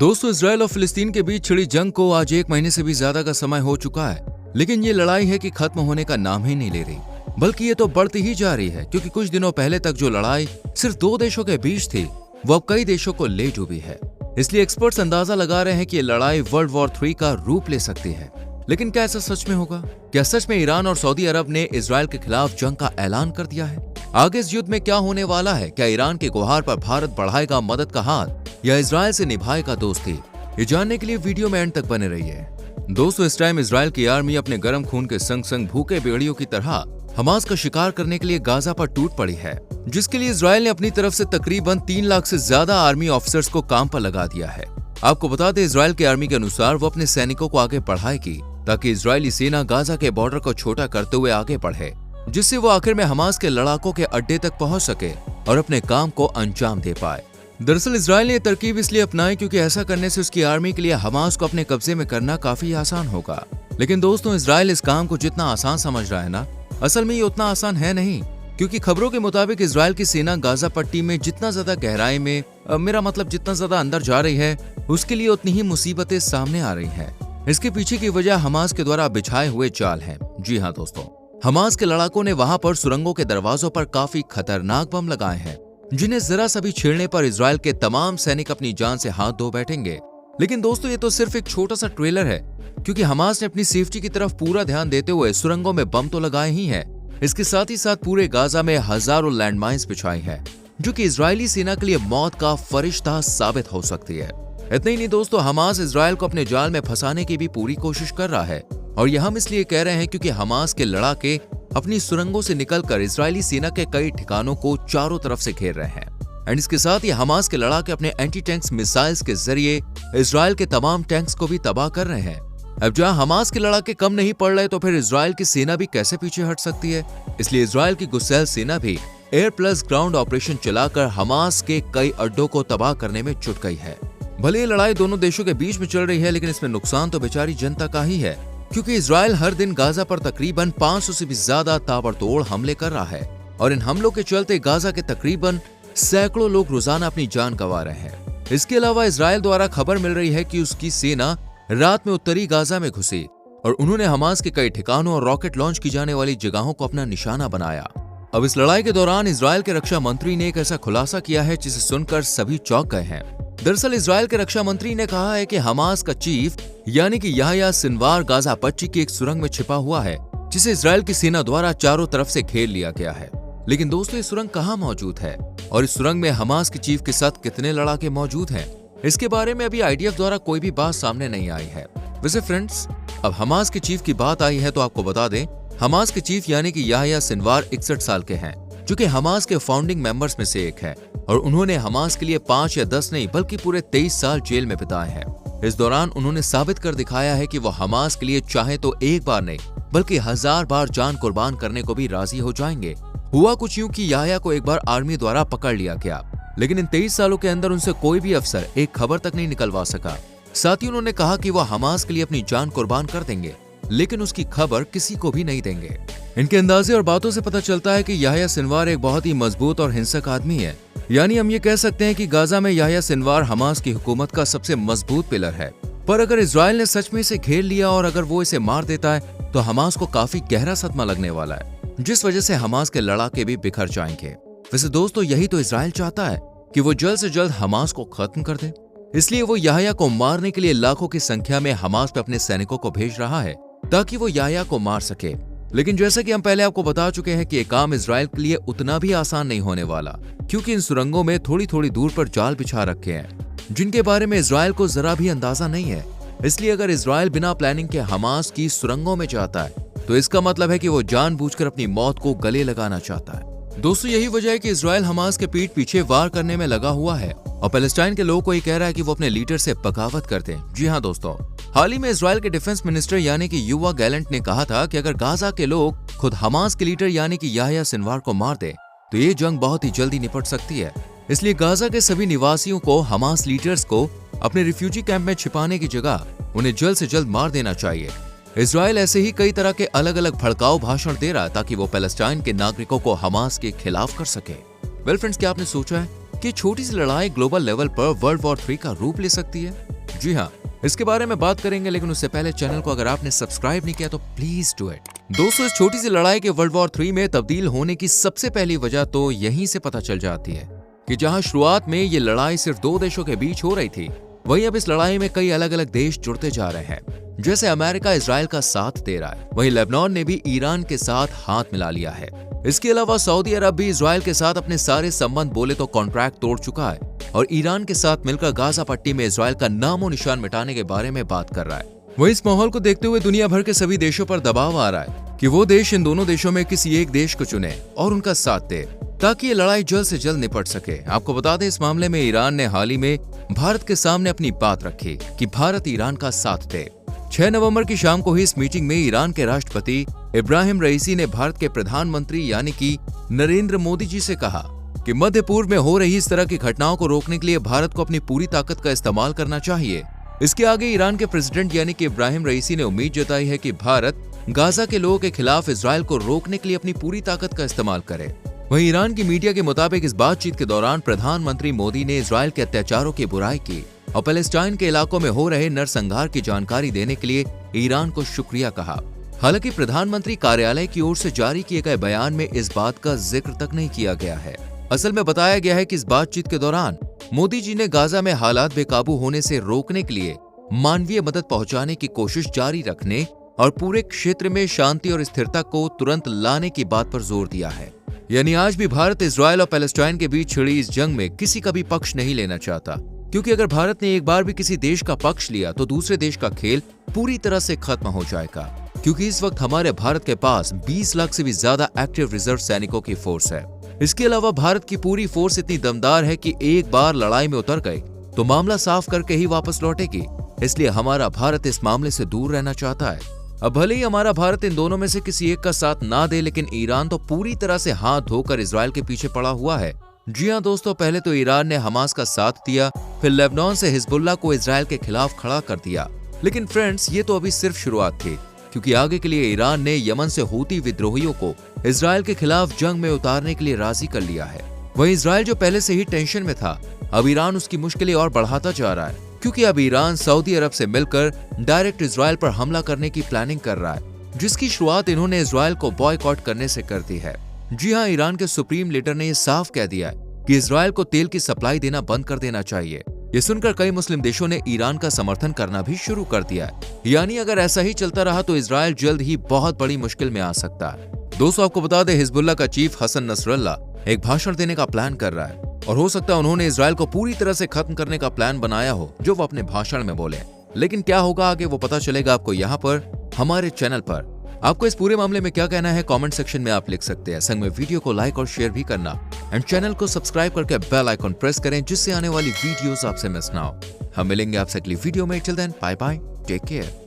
दोस्तों, इजराइल और फिलिस्तीन के बीच छिड़ी जंग को आज 1 महीने से भी ज्यादा का समय हो चुका है, लेकिन ये लड़ाई है कि खत्म होने का नाम ही नहीं ले रही, बल्कि ये तो बढ़ती ही जा रही है। क्योंकि कुछ दिनों पहले तक जो लड़ाई सिर्फ 2 देशों के बीच थी, वो अब कई देशों को ले डूबी है। इसलिए एक्सपर्ट्स अंदाजा लगा रहे हैं कि ये लड़ाई वर्ल्ड वॉर 3 का रूप ले सकती है। लेकिन क्या ऐसा सच में होगा? क्या सच में ईरान और सऊदी अरब ने इजराइल के खिलाफ जंग का ऐलान कर दिया है? आगे इस युद्ध में क्या होने वाला है? क्या ईरान के गुहार पर भारत बढ़ाएगा मदद का हाथ या इजराइल से निभाएगा दोस्ती? ये जानने के लिए वीडियो में एंड तक बने रहिए। दोस्तों, इस टाइम इजराइल की आर्मी अपने गर्म खून के संग संग भूखे भेड़ियों की तरह हमास का शिकार करने के लिए गाजा पर टूट पड़ी है, जिसके लिए इजराइल ने अपनी तरफ से तकरीबन 3 लाख से ज्यादा आर्मी ऑफिसर्स को काम पर लगा दिया है। आपको बता दें, इजराइल की आर्मी के अनुसार वो अपने सैनिकों को आगे बढ़ाएगी ताकि इजरायली सेना गाजा के बॉर्डर को छोटा करते हुए आगे बढ़े, जिससे वो आखिर में हमास के लड़ाकों के अड्डे तक पहुंच सके और अपने काम को अंजाम दे पाए। दरअसल इजराइल ने यह तरकीब इसलिए अपनाई क्योंकि ऐसा करने से उसकी आर्मी के लिए हमास को अपने कब्जे में करना काफी आसान होगा। लेकिन दोस्तों, इजराइल इस काम को जितना आसान समझ रहा है ना, असल में ये उतना आसान है नहीं। क्योंकि खबरों के मुताबिक इजराइल की सेना गाजा पट्टी में जितना ज्यादा गहराई में, मेरा मतलब जितना ज्यादा अंदर जा रही है, उसके लिए उतनी ही मुसीबतें सामने आ रही हैं। इसके पीछे की वजह हमास के द्वारा बिछाए हुए जाल है। जी हाँ दोस्तों, हमास के लड़ाकों ने वहां पर सुरंगों के दरवाजों पर काफी खतरनाक बम लगाए हैं, जिन्हें जरा सा भी छेड़ने पर इजराइल के तमाम सैनिक अपनी जान से हाथ धो बैठेंगे। लेकिन दोस्तों, ये तो सिर्फ एक छोटा सा ट्रेलर है, क्योंकि हमास ने अपनी सेफ्टी की तरफ पूरा ध्यान देते हुए सुरंगों में बम तो लगाए ही हैं, इसके साथ ही साथ पूरे गाजा में हजारों लैंडमाइंस बिछाई हैं, जो कि इजरायली सेना के लिए मौत का फरिश्ता साबित हो सकती है। इतना ही नहीं दोस्तों, हमास इजराइल को अपने जाल में फंसाने की भी पूरी कोशिश कर रहा है, और यह हम इसलिए कह रहे हैं क्योंकि हमास के लड़ाके अपनी सुरंगों से निकलकर इजरायली सेना के कई ठिकानों को चारों तरफ से घेर रहे हैं। एंड इसके साथ ही हमास के लड़ाके अपने एंटी टैंक्स मिसाइल्स के जरिए इजराइल के तमाम टैंक्स को भी तबाह कर रहे हैं। अब जहां हमास के लड़ाके कम नहीं पड़ रहे, तो फिर इजराइल की सेना भी कैसे पीछे हट सकती है? इसलिए इजराइल की गुस्सैल सेना भी एयर प्लस ग्राउंड ऑपरेशन चलाकर हमास के कई अड्डों को तबाह करने में जुट गई है। भले ये लड़ाई दोनों देशों के बीच में चल रही है, लेकिन इसमें नुकसान तो बेचारी जनता का ही है, क्योंकि इजराइल हर दिन गाजा पर तकरीबन 500 से भी ज्यादा ताबड़तोड़ हमले कर रहा है, और इन हमलों के चलते गाजा के तकरीबन सैकड़ों लोग रोजाना अपनी जान गंवा रहे हैं। इसके अलावा इजराइल द्वारा खबर मिल रही है कि उसकी सेना रात में उत्तरी गाजा में घुसी और उन्होंने हमास के कई ठिकानों और रॉकेट लॉन्च की जाने वाली जगहों को अपना निशाना बनाया। अब इस लड़ाई के दौरान इजराइल के रक्षा मंत्री ने एक ऐसा खुलासा किया है जिसे सुनकर सभी चौंक गए हैं। दरअसल इजराइल के रक्षा मंत्री ने कहा है कि हमास का चीफ यानी कि याह्या सिनवार गाजा पट्टी की एक सुरंग में छिपा हुआ है, जिसे इजराइल की सेना द्वारा चारों तरफ से घेर लिया गया है। लेकिन दोस्तों, ये सुरंग कहाँ मौजूद है और इस सुरंग में हमास के चीफ के साथ कितने लड़ाके मौजूद हैं, इसके बारे में अभी आईडीएफ द्वारा कोई भी बात सामने नहीं आई है। वैसे फ्रेंड्स, अब हमास के चीफ की बात आई है तो आपको बता दें, हमास के चीफ यानी कि याह्या सिनवार 61 साल के हैं, जो कि हमास के फाउंडिंग मेंबर्स में से एक है, और उन्होंने हमास के लिए 5 या 10 नहीं बल्कि पूरे 23 साल जेल में बिताए हैं। इस दौरान उन्होंने साबित कर दिखाया है कि वो हमास के लिए चाहे तो एक बार नहीं बल्कि 1000 बार जान कुर्बान करने को भी राजी हो जाएंगे। हुआ कुछ यूं कि याह्या को एक बार आर्मी द्वारा पकड़ लिया गया, लेकिन इन 23 सालों के अंदर उनसे कोई भी अफसर एक खबर तक नहीं निकलवा सका। साथ ही उन्होंने कहा कि वो हमास के लिए अपनी जान कुर्बान कर देंगे, लेकिन उसकी खबर किसी को भी नहीं देंगे। इनके अंदाजे और बातों से पता चलता है कि याह्या सिनवार एक बहुत ही मजबूत और हिंसक आदमी है। यानी हम ये कह सकते हैं कि गाजा में याह्या सिनवार हमास की हुकूमत का सबसे मजबूत पिलर है। पर अगर इजराइल ने सच में इसे घेर लिया और अगर वो इसे मार देता है, तो हमास को काफी गहरा सदमा लगने वाला है, जिस वजह से हमास के लड़ाके भी बिखर जाएंगे। वैसे दोस्तों, यही तो इजराइल चाहता है कि वो जल्द से जल्द हमास को खत्म कर दे। इसलिए वो याह्या को मारने के लिए लाखों की संख्या में हमास पे अपने सैनिकों को भेज रहा है, ताकि वो याह्या को मार सके। लेकिन जैसा कि हम पहले आपको बता चुके हैं कि ये काम इजराइल के लिए उतना भी आसान नहीं होने वाला, क्योंकि इन सुरंगों में थोड़ी थोड़ी दूर पर जाल बिछा रखे हैं, जिनके बारे में इजराइल को जरा भी अंदाजा नहीं है। इसलिए अगर इजराइल बिना प्लानिंग के हमास की सुरंगों में जाता है, तो इसका मतलब है कि वो जानबूझकर अपनी मौत को गले लगाना चाहता है। दोस्तों, यही वजह है कि इजराइल हमास के पीठ पीछे वार करने में लगा हुआ है, और पैलेस्टाइन के लोगों को ये कह रहा है कि वो अपने लीडर से बगावत कर दें। जी हाँ दोस्तों, हाल ही में इजराइल के डिफेंस मिनिस्टर यानी कि युवा गैलेंट ने कहा था कि अगर गाजा के लोग खुद हमास के लीडर यानी कि याह्या सिनवार को मार दे, तो ये जंग बहुत ही जल्दी निपट सकती है। इसलिए गाजा के सभी निवासियों को हमास लीडर्स को अपने रिफ्यूजी कैंप में छिपाने की जगह उन्हें जल्द से जल्द मार देना चाहिए। इजराइल ऐसे ही कई तरह के अलग अलग भड़काऊ भाषण दे रहा है ताकि वो पैलेस्टाइन के नागरिकों को हमास के खिलाफ कर सके। वेल फ्रेंड्स, क्या आपने सोचा है कि छोटी सी लड़ाई ग्लोबल लेवल पर वर्ल्ड वॉर 3 का रूप ले सकती है? जी हाँ, इसके बारे में बात करेंगे, लेकिन उससे पहले चैनल को अगर आपने सब्सक्राइब नहीं किया तो प्लीज डू इट। दोस्तों, इस छोटी सी लड़ाई के वर्ल्ड वॉर 3 में तब्दील होने की सबसे पहली वजह तो यहीं से पता चल जाती है कि जहां शुरुआत में ये लड़ाई सिर्फ 2 देशों के बीच हो रही थी, वहीं अब इस लड़ाई में कई अलग अलग देश जुड़ते जा रहे हैं। जैसे अमेरिका इजराइल का साथ दे रहा है, वहीं लेबनान ने भी ईरान के साथ हाथ मिला लिया है। इसके अलावा सऊदी अरब भी इजराइल के साथ अपने सारे संबंध बोले तो कॉन्ट्रैक्ट तोड़ चुका है और ईरान के साथ मिलकर गाजा पट्टी में इजराइल का नामो निशान मिटाने के बारे में बात कर रहा है। वहीं इस माहौल को देखते हुए दुनिया भर के सभी देशों पर दबाव आ रहा है कि वो देश इन दोनों देशों में किसी एक देश को चुने और उनका साथ दे, ताकि ये लड़ाई जल्द से जल्द निपट सके। आपको बता दें, इस मामले में ईरान ने हाल ही में भारत के सामने अपनी बात रखी कि भारत ईरान का साथ दे। 6 नवंबर की शाम को हुई इस मीटिंग में ईरान के राष्ट्रपति इब्राहिम रईसी ने भारत के प्रधानमंत्री यानी कि नरेंद्र मोदी जी से कहा कि मध्य पूर्व में हो रही इस तरह की घटनाओं को रोकने के लिए भारत को अपनी पूरी ताकत का इस्तेमाल करना चाहिए। इसके आगे ईरान के प्रेसिडेंट यानी कि इब्राहिम रईसी ने उम्मीद जताई है कि भारत गाजा के लोगों के खिलाफ इजराइल को रोकने के लिए अपनी पूरी ताकत का इस्तेमाल करे। वहीं ईरान की मीडिया के मुताबिक इस बातचीत के दौरान प्रधानमंत्री मोदी ने इजराइल के अत्याचारों की बुराई की और पैलेस्टाइन के इलाकों में हो रहे नरसंहार की जानकारी देने के लिए ईरान को शुक्रिया कहा। हालांकि प्रधानमंत्री कार्यालय की ओर से जारी किए गए बयान में इस बात का जिक्र तक नहीं किया गया है। असल में बताया गया है कि इस बातचीत के दौरान मोदी जी ने गाजा में हालात बेकाबू होने से रोकने के लिए मानवीय मदद पहुंचाने की कोशिश जारी रखने और पूरे क्षेत्र में शांति और स्थिरता को तुरंत लाने की बात पर जोर दिया है। यानी आज भी भारत इजराइल और पैलेस्टाइन के बीच छिड़ी इस जंग में किसी का भी पक्ष नहीं लेना चाहता, क्योंकि अगर भारत ने एक बार भी किसी देश का पक्ष लिया तो दूसरे देश का खेल पूरी तरह से खत्म हो जाएगा। क्योंकि इस वक्त हमारे भारत के पास 20 लाख से भी ज्यादा एक्टिव रिजर्व सैनिकों की फोर्स है। इसके अलावा भारत की पूरी फोर्स इतनी दमदार है कि एक बार लड़ाई में उतर गए तो मामला साफ करके ही वापस लौटेगी। इसलिए हमारा भारत इस मामले से दूर रहना चाहता है। अब भले ही हमारा भारत इन दोनों में से किसी एक का साथ ना दे, लेकिन ईरान तो पूरी तरह से हाथ धोकर इजराइल के पीछे पड़ा हुआ है। जी हाँ दोस्तों, पहले तो ईरान ने हमास का साथ दिया, फिर लेबनान से हिजबुल्लाह को इजराइल के खिलाफ खड़ा कर दिया। लेकिन फ्रेंड्स, ये तो अभी सिर्फ शुरुआत थी, क्योंकि आगे के लिए ईरान ने यमन से हूती विद्रोहियों को इजराइल के खिलाफ जंग में उतारने के लिए राजी कर लिया है। वहीं इजराइल जो पहले से ही टेंशन में था, अब ईरान उसकी मुश्किलें और बढ़ाता जा रहा है, क्योंकि अब ईरान सऊदी अरब से मिलकर डायरेक्ट इजराइल पर हमला करने की प्लानिंग कर रहा है, जिसकी शुरुआत इन्होंने इजराइल को बॉयकॉट करने से कर दी है। जी हाँ, ईरान के सुप्रीम लीडर ने यह साफ कह दिया है कि इजराइल को तेल की सप्लाई देना बंद कर देना चाहिए। ये सुनकर कई मुस्लिम देशों ने ईरान का समर्थन करना भी शुरू कर दिया है। यानी अगर ऐसा ही चलता रहा तो इजराइल जल्द ही बहुत बड़ी मुश्किल में आ सकता है। दोस्तों, आपको बता दें, हिजबुल्लाह का चीफ हसन नसरल्लाह एक भाषण देने का प्लान कर रहा है और हो सकता है उन्होंने इजराइल को पूरी तरह से खत्म करने का प्लान बनाया हो, जो वो अपने भाषण में बोले। लेकिन क्या होगा आगे, वो पता चलेगा आपको यहाँ पर हमारे चैनल पर। आपको इस पूरे मामले में क्या कहना है कमेंट सेक्शन में आप लिख सकते हैं। संग में वीडियो को लाइक और शेयर भी करना एंड चैनल को सब्सक्राइब करके बेल आइकन प्रेस करें, जिससे आने वाली वीडियोस आपसे मिस ना हो। हम मिलेंगे आपसे अगली वीडियो में। Till then, bye bye, take care.